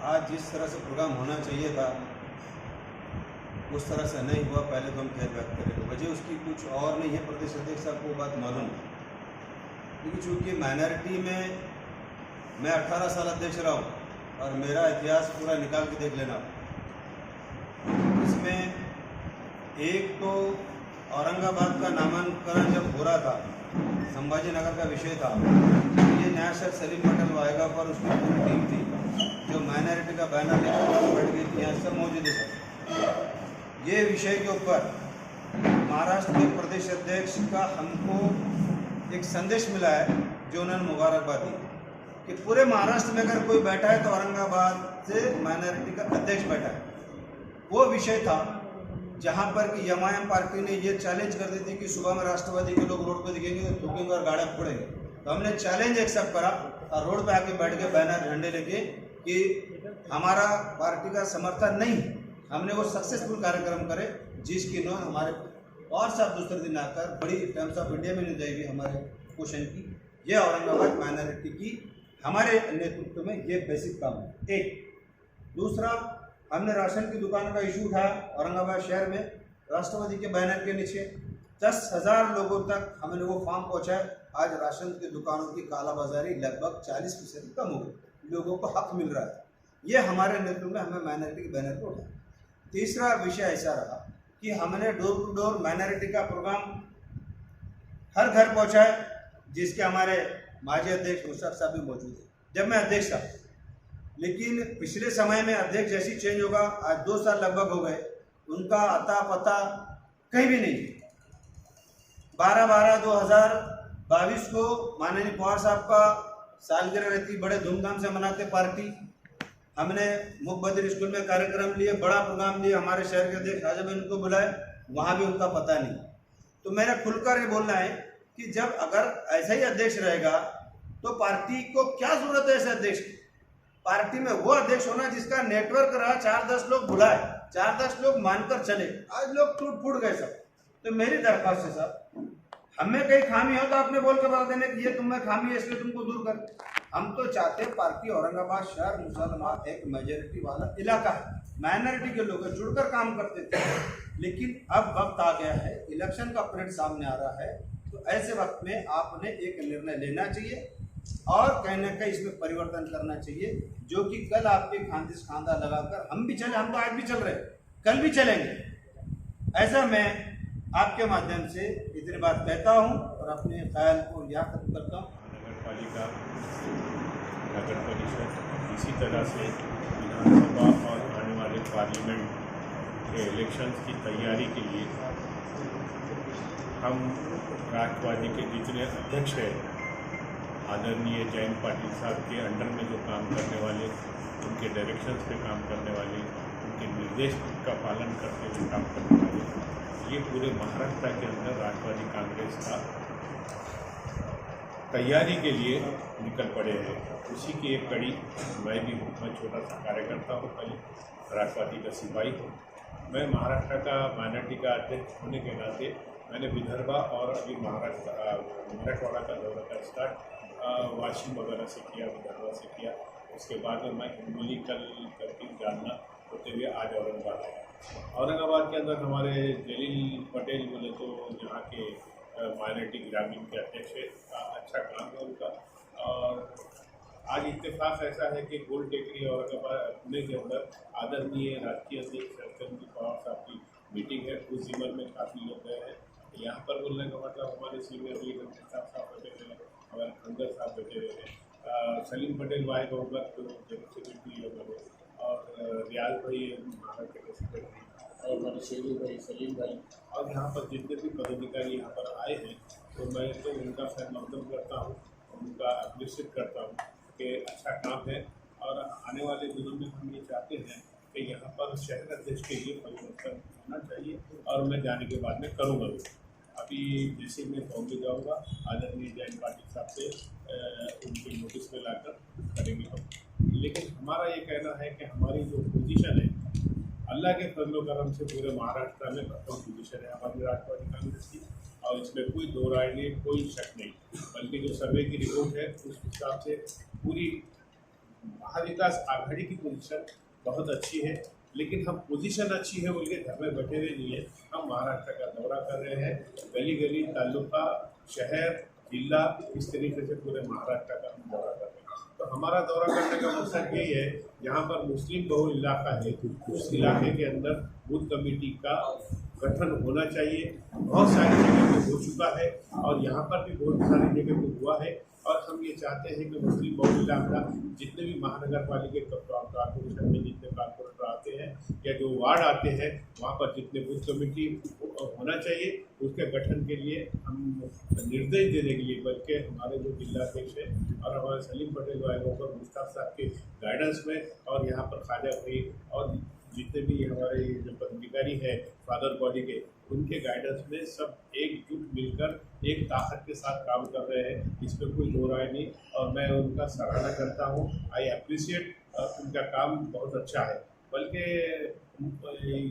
आज जिस तरह से प्रोग्राम होना चाहिए था उस तरह से नहीं हुआ, पहले तो हम खेद व्यक्त करें। वजह उसकी कुछ और नहीं है, प्रदेश अध्यक्ष साहब को वो बात मालूम है, क्योंकि चूँकि माइनॉरिटी में मैं 18 साल अध्यक्ष रहा हूँ और मेरा इतिहास पूरा निकाल के देख लेना। इसमें एक तो औरंगाबाद का नामांकन जब हो रहा था, संभाजी नगर का विषय था, ये नया शहर सलीम पटेल आएगा पर उसकी पूरी टीम थी जो माइनॉरिटी का बैनर लेकर बैठ गई थी। यहाँ सब मौजूद है सब। ये विषय के ऊपर महाराष्ट्र के प्रदेश अध्यक्ष का हमको एक संदेश मिला है जो उन्होंने मुबारकबाद दी कि पूरे महाराष्ट्र में अगर कोई बैठा है तो औरंगाबाद से माइनॉरिटी का अध्यक्ष बैठा है। वो विषय था जहाँ पर कि एमआईएम पार्टी ने ये चैलेंज कर दी थी कि सुबह में राष्ट्रवादी के लोग रोड पे दिखेंगे तो थूकेंगे और गाड़ियाँ फोड़ेंगे। तो हमने चैलेंज एक्सेप्ट करा और रोड पे आके बैठ के बैनर झंडे लेके कि हमारा पार्टी का समर्थन नहीं। हमने वो सक्सेसफुल कार्यक्रम करे जिसकी नोट हमारे और सब दूसरे दिन आकर बड़ी टाइम्स ऑफ इंडिया में नहीं जाएगी हमारे क्वेश्चन की। ये औरंगाबाद माइनॉरिटी की हमारे नेतृत्व में ये बेसिक काम है। एक दूसरा, हमने राशन की दुकान का इशू उठाया औरंगाबाद शहर में राष्ट्रवादी के बैनर के नीचे 10,000 लोगों तक हमने वो फॉर्म पहुँचाए। आज राशन की दुकानों की कालाबाजारी लगभग 40% कम हो गई, लोगों को हक मिल रहा है। ये हमारे नेतृत्व में हमें माइनॉरिटी के बैनर को उठाया। तीसरा विषय ऐसा रहा कि हमने डोर टू डोर माइनॉरिटी का प्रोग्राम हर घर पहुँचाए, जिसके हमारे माजी अध्यक्ष मुशर्रफ साहब भी मौजूद है जब मैं अध्यक्ष था। लेकिन पिछले समय में अध्यक्ष जैसी चेंज होगा, आज 2 साल लगभग हो गए, उनका अता पता कहीं भी नहीं। 12/12/2022 को माननीय पवार साहब का सालगिरह रहती, बड़े धूमधाम से मनाते पार्टी। हमने मुखबदिर स्कूल में कार्यक्रम लिए, बड़ा प्रोग्राम लिए, हमारे शहर के अध्यक्ष राजा बहन को बुलाए, वहाँ भी उनका पता नहीं। तो मेरा खुलकर ये बोलना है कि जब अगर ऐसा ही अध्यक्ष रहेगा तो पार्टी को क्या जरूरत है ऐसे अध्यक्ष की। पार्टी में वो अध्यक्ष होना जिसका नेटवर्क रहा, 4-10 लोग बुलाए, 4-10 लोग मानकर चले। आज लोग टूट फूट गए सब। तो मेरी दरख्वास्त है साहब, हमें कहीं खामी हो तो आपने बोल कर बता देने कि ये तुम में खामी है इसलिए तुमको दूर कर। हम तो चाहते हैं पार्टी औरंगाबाद शहर मुसलमान एक मेजोरिटी वाला इलाका है, माइनॉरिटी के लोग जुड़कर काम करते थे। लेकिन अब वक्त आ गया है, इलेक्शन का पीरियड सामने आ रहा है, तो ऐसे वक्त में आपने एक निर्णय लेना चाहिए और कहीं ना कहीं इसमें परिवर्तन करना चाहिए, जो कि कल आपके खांदे से खांदा लगाकर हम भी चले, हम तो आज भी चल रहे, कल भी चलेंगे। ऐसा मैं आपके माध्यम से इतनी बात कहता हूं और अपने ख्याल को यहाँ खत्म करता हूँ। नगर पालिका, नगर परिषद, इसी तरह से विधानसभा और आने वाले पार्लियामेंट के इलेक्शंस की तैयारी के लिए हम राष्ट्रवादी के जितने अध्यक्ष हैं, आदरणीय जयंत पाटिल साहब के अंडर में जो काम करने वाले, उनके डायरेक्शंस पे काम करने वाले, उनके निर्देश का पालन करते हुए काम करने वाले, ये पूरे महाराष्ट्र के अंदर राष्ट्रवादी कांग्रेस का तैयारी के लिए निकल पड़े हैं। उसी की एक कड़ी मैं भी हूँ। मैं छोटा सा कार्यकर्ता हूँ, पहले राष्ट्रवादी का सिपाही हूँ। मैं महाराष्ट्र का माइनॉरिटी का अध्यक्ष होने के नाते मैंने विदर्भा और अभी मराठवाड़ा का दौरा का स्टार्ट वाशिम वगैरह से किया, विदर्भा से किया। उसके बाद में मैं हिंगोली कल करके जाना होते हुए आज औरंगाबाद आया। औरंगाबाद के अंदर हमारे जलील पटेल बोले तो यहाँ के माइनॉरिटी ग्रामीण के अध्यक्ष है, अच्छा काम है उनका। और आज इत्तेफाक ऐसा है कि गोल टेकरी औरंगाबाद पुणे के अंदर आदरणीय राष्ट्रीय अध्यक्ष शरद पवार साहब की मीटिंग है। उस जिम्मन में काफ़ी लोग गए हैं। यहाँ पर बोलने का मतलब हमारे सीनियर लीडर साहब बैठे हुए हैं, हमारे खंडर साहब बैठे हुए हैं, सलीम पटेल भाई बहुगत जनरल सेक्रेटरी लोग हैं, और रियाज भाई महाराष्ट्र के सेक्रेटरी, और हमारे शेरू भाई, सलीम भाई, और यहाँ पर जितने भी पदाधिकारी यहाँ पर आए हैं, तो मैं तो उनका सम्मान करता हूँ, उनका अप्रिशिएट करता हूँ कि अच्छा काम है। और आने वाले दिनों में हम ये चाहते हैं कि यहाँ पर शहर अध्यक्ष के लिए परिवर्तन होना चाहिए, और मैं जाने के बाद में करूँगा भी। अभी जैसे मैं बॉम्बे जाऊँगा, आदरणीय जयंत पाटिल साहब से उनके नोटिस में लाकर करेंगे हम। लेकिन हमारा ये कहना है कि हमारी जो पोजीशन है, अल्लाह के फजल करम से पूरे महाराष्ट्र में प्रथम पोजीशन है हमारी राष्ट्रवादी कांग्रेस की, और इसमें कोई दो राय नहीं, कोई शक नहीं। बल्कि जो सर्वे की रिपोर्ट है उस हिसाब से पूरी महाविकास आघाड़ी की पोजीशन बहुत अच्छी है, लेकिन हम पोजीशन अच्छी है बोल के घर में बैठे हुए नहीं है। हम महाराष्ट्र का दौरा कर रहे हैं, गली गली, तालुका, शहर, जिला, इस तरीके से पूरे महाराष्ट्र का हम दौरा कर रहे हैं। तो हमारा दौरा करने का मकसद यही है, यहाँ पर मुस्लिम बहुल इलाका है, उस इलाके के अंदर बूथ कमेटी का गठन होना चाहिए। बहुत सारी जगह पे हो चुका है और यहाँ पर भी बहुत सारी जगह पे हुआ है, और हम ये चाहते हैं कि मुस्लिम बहुल इलाका जितने भी महानगर पालिका कॉर्पोरेशन में जितने कॉर्पोरेटर आते हैं या जो वार्ड आते हैं, वहाँ पर जितने बूथ कमेटी होना चाहिए, उसके गठन के लिए हम निर्देश देने के लिए, बल्कि हमारे जो जिलाध्यक्ष है और हमारे सलीम पटेल वायगोकर मुश्ताक साहब के गाइडेंस में, और यहाँ पर ख्वाजा भाई और जितने भी हमारे जो पदाधिकारी हैं फादर बॉडी के, उनके गाइडेंस में सब एकजुट मिलकर एक ताकत के साथ काम कर रहे हैं। इसमें कोई दो राय नहीं, और मैं उनका सराहना करता हूँ। आई अप्रिशिएट उनका काम बहुत अच्छा है। बल्कि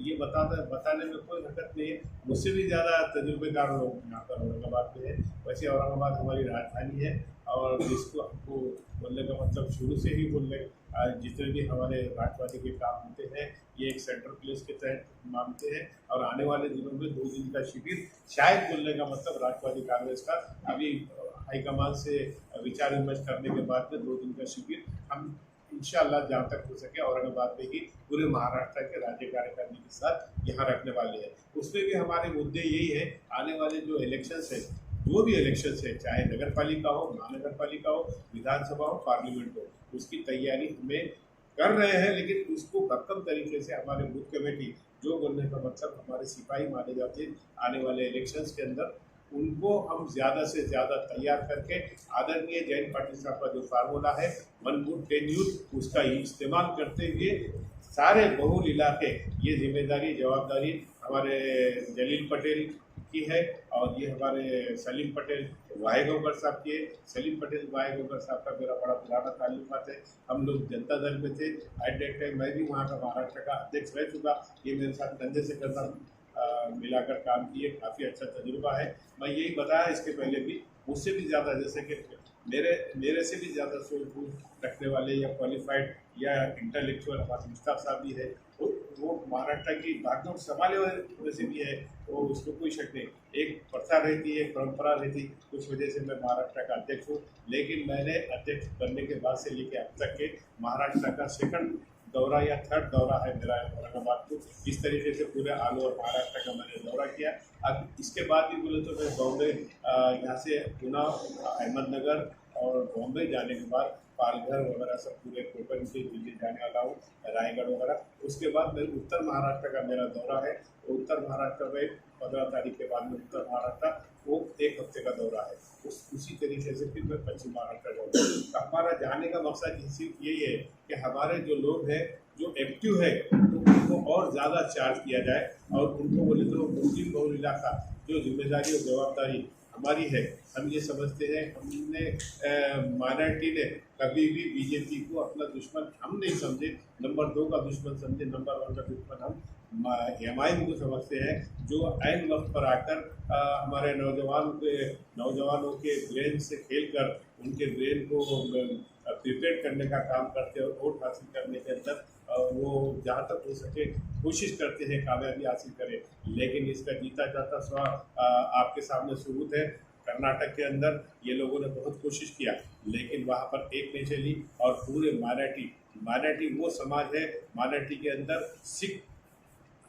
ये बताने में कोई हरकत नहीं है, मुझसे भी ज़्यादा तजुर्बेकार लोग यहाँ पर औरंगाबाद में है। वैसे औरंगाबाद हमारी राजधानी है, और जिसको हमको बोलने का मतलब शुरू से ही बोल रहे, जितने भी हमारे राष्ट्रवादी के काम होते हैं ये एक सेंट्रल प्लेस के तहत मानते हैं। और आने वाले दिनों में 2 दिन का शिविर, शायद बोलने का मतलब राष्ट्रवादी कांग्रेस का अभी हाईकमान से विचार विमर्श करने के बाद में 2 दिन का शिविर हम इंशाअल्लाह जहाँ तक हो सके औरंगाबाद में ही पूरे महाराष्ट्र के राज्य कार्यकारिणी के साथ यहाँ रखने वाले हैं। उसमें भी हमारे मुद्दे यही है, आने वाले जो इलेक्शंस है, जो भी इलेक्शंस है, चाहे नगर पालिका हो, महानगर पालिका हो, विधानसभा हो, पार्लियामेंट हो, उसकी तैयारी हमें कर रहे हैं। लेकिन उसको भक्कम तरीके से हमारे बूथ कमेटी, जो बोलने का मतलब हमारे सिपाही माने जाते हैं आने वाले इलेक्शंस के अंदर, उनको हम ज़्यादा से ज़्यादा तैयार करके आदरणीय जयंत पाटिल साहब का जो फार्मूला है 1 बूथ 10 यूथ, उसका इस्तेमाल करते हुए सारे बहुल इलाके, ये जिम्मेदारी जवाबदारी हमारे जलील पटेल की है, और ये हमारे सलीम पटेल वाहेगौकर साहब की है। सलीम पटेल वाहेगौकर साहब का मेरा बड़ा पुराना ताल्लुकात है। हम लोग जनता दल में थे, एट दैट टाइम मैं भी वहाँ का महाराष्ट्र का अध्यक्ष रह चुका। ये मेरे साथ कंधे से कंधा मिलाकर काम किए, काफ़ी अच्छा तजुर्बा है। मैं यही बताया इसके पहले भी, मुझसे भी ज़्यादा, जैसे कि मेरे से भी ज़्यादा सूझबूझ रखने वाले या क्वालिफाइड या इंटेलेक्चुअल हमारे मुश्ताक साहब भी है। वो महाराष्ट्र की भागदौड़ संभाले हुए से भी है, वो उसमें कोई शक नहीं। एक प्रथा रहती है, एक परंपरा रहती, कुछ वजह से मैं महाराष्ट्र का अध्यक्ष हूँ। लेकिन मैंने अध्यक्ष बनने के बाद से लेकर अब तक के महाराष्ट्र का 2nd दौरा या 3rd दौरा है मेरा औरंगाबाद को। इस तरीके से पूरे ऑल ओवर महाराष्ट्र का मैंने दौरा किया। अब इसके बाद भी बोले तो मैं बॉम्बे, यहाँ से पुणे, अहमदनगर और बॉम्बे जाने के बाद पालघर वगैरह सब पूरे कोकण से दिल्ली जाने वाला हूँ, रायगढ़ वगैरह। उसके बाद मेरे उत्तर महाराष्ट्र का मेरा दौरा है। उत्तर महाराष्ट्र में 15 तारीख के बाद में उत्तर महाराष्ट्र, वो 1 हफ्ते का दौरा है। उसी तरीके से फिर मैं पश्चिम महाराष्ट्र जाऊँगा। तो हमारा जाने का मकसद सिर्फ यही है कि हमारे जो लोग हैं जो एक्टिव है, तो उनको और ज़्यादा चार्ज किया जाए, और उनको बोले तो मुस्लिम बहुल इलाका जो जिम्मेदारी और जवाबदारी हमारी है, हम ये समझते हैं। हमने माइनॉरिटी ने कभी भी बीजेपी को अपना दुश्मन हम नहीं समझे, नंबर 2 का दुश्मन समझे, नंबर 1 का दुश्मन हम एमआईएम को समझते हैं, जो ऐन वक्त पर आकर हमारे नौजवानों के ब्रेन से खेलकर उनके ब्रेन को प्रिपेयर करने का काम करते हैं, और वोट हासिल करने के अंदर वो जहाँ तक हो सके कोशिश करते हैं कामयाबी हासिल करें। लेकिन इसका जीता जाता स्वाद आपके सामने सबूत है। कर्नाटक के अंदर ये लोगों ने बहुत कोशिश किया, लेकिन वहाँ पर एक नहीं चली, और पूरे माइनॉरिटी वो समाज है, माइनॉरिटी के अंदर सिख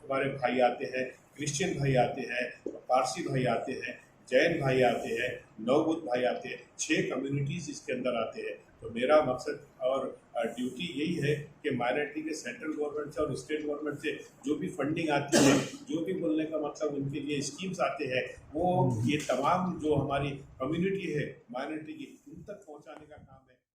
हमारे भाई आते हैं, क्रिश्चियन भाई आते हैं, पारसी भाई आते हैं, जैन भाई आते हैं, नवबुद्ध भाई आते हैं, 6 कम्युनिटीज़ इसके अंदर आते हैं। तो मेरा मकसद और ड्यूटी यही है कि माइनॉरिटी के सेंट्रल गवर्नमेंट से और स्टेट गवर्नमेंट से जो भी फंडिंग आती है, जो भी बोलने का मतलब उनके लिए स्कीम्स आते हैं, वो ये तमाम जो हमारी कम्युनिटी है माइनॉरिटी की, उन तक पहुंचाने का